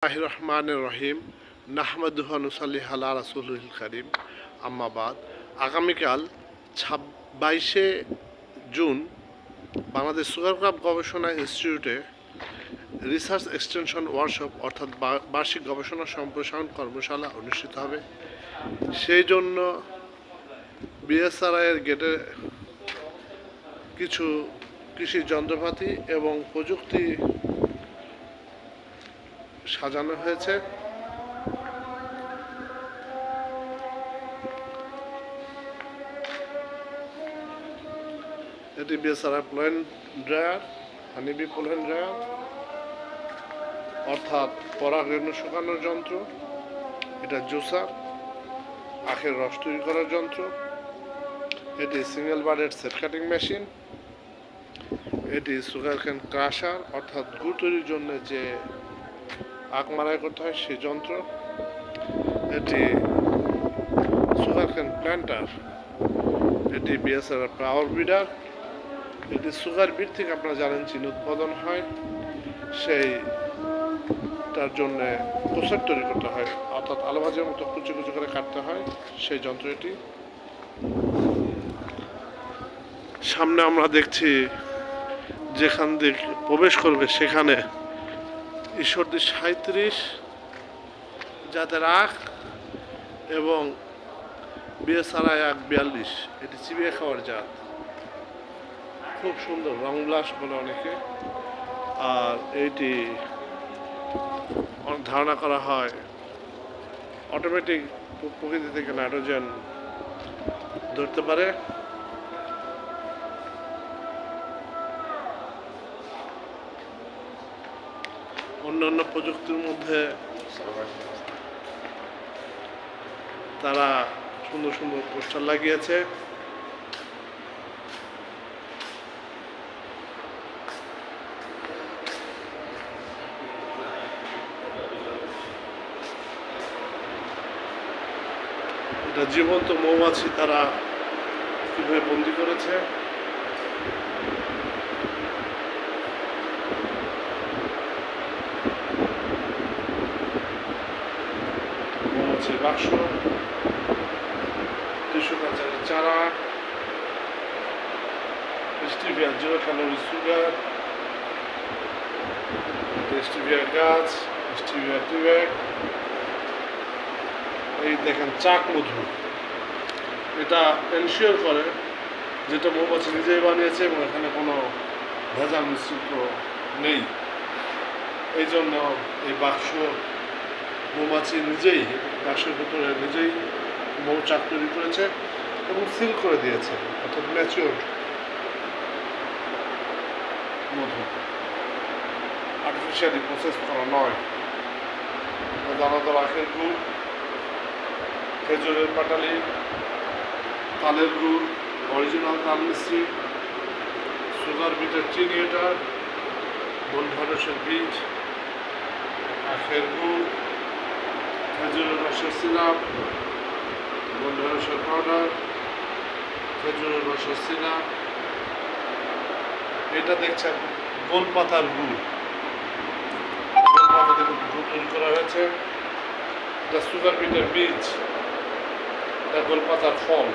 রহমানির রহিম নাহমাদুহু ওয়া নুসাল্লি আলা রাসূলিল কারীম আম্মাবাদ। আগামীকাল 22শে জুন বাংলাদেশ সুগার কাপ গবেষণা ইনস্টিটিউটে রিসার্চ এক্সটেনশন ওয়ার্কশপ অর্থাৎ বার্ষিক গবেষণা সম্প্রসারণ কর্মশালা অনুষ্ঠিত হবে। সেই জন্য বিএসআরআই এর গেটে কিছু কৃষি যন্ত্রপাতি এবং প্রযুক্তি সাজানো হয়েছে। এটি BSRI plane dryer, honeybee plane dryer অর্থাৎ পরাগরেণু শুকানোর যন্ত্র, এটা জুসার আখের রস তৈরি করার যন্ত্র, এটি সিঙ্গেল বারের সেট কাটিং মেশিন, এটি সুগার ক্যান ক্রাশার অর্থাৎ গুড় তৈরির জন্য যে আখ মারাই করতে হয় সেই যন্ত্র, এটি সুগার ক্যান প্ল্যান্টার, এটি বিএসআরআই পাওয়ার বিডার, এটি সুগার বিট থেকে আপনারা জানেন চিনি উৎপাদন হয়, সেইটার জন্য প্রসেস তৈরি করতে হয় অর্থাৎ আলু ভাজের মতো কুচি কুচি করে কাটতে হয় সেই যন্ত্র এটি। সামনে আমরা দেখছি যেখান দিয়ে প্রবেশ করবে সেখানে ঈশ্বরদী 37 জাতের আখ এবং বিএসআরআই আখ 42, এটি চিবিয়ে খাওয়ার জাত, খুব সুন্দর রং ব্লাশ বলে অনেকে। আর এইটি ধারণা করা হয় অটোমেটিক প্রকৃতি থেকে নাইট্রোজেন ধরতে পারে। অন্যান্য প্রযুক্তির মধ্যে তারা সুন্দর সুন্দর পোস্টার লাগিয়েছে। এটা জীবন্ত মৌমাছি তারা কিভাবে বন্দি করেছে। মৌমাছির বাক্স, টিস্যু কালচারের চারা, স্টিভিয়া 0 ক্যালোরি সুগার, স্টিভিয়া গাছ, স্টিভিয়া টিব্যাগ, এই দেখেন চাক মধু, এটা এনশিওর করে যেটা মৌমাছি নিজেই বানিয়েছে এবং এখানে কোনো ভেজাল মিশ্রিত নেই। এই জন্য এই বাক্স মৌমাছি নিজেই বাক্সের ভিতরে নিজেই মৌচাক তৈরি করেছে এবং সিল করে দিয়েছে অর্থাৎ ম্যাচিওর মধু, আর্টিফিশিয়ালি প্রসেস করা নয়। দানাদার আখের গুড়, খেজুরের পাটালি, তালের গুড়, অরিজিনাল তাল মিশ্রি, সুগার বিটের চিনি, এটা বনঢেঁড়সের বীজ, আখের গুড়, খেজুরের রসের সিরাপ, বনঢেঁড়সের পাউডার, খেজুরের রসের সিরাপ, এটা দেখছেন গোলপাতার গুড়, গোলপাতা থেকে গুড় তৈরি করা হয়েছে। এটা সুগার বিটের বীজ, এটা গোলপাতার ফল।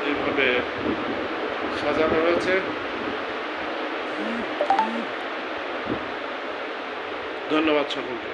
এইভাবে সাজানো হয়েছে। ধন্যবাদ সকলকে।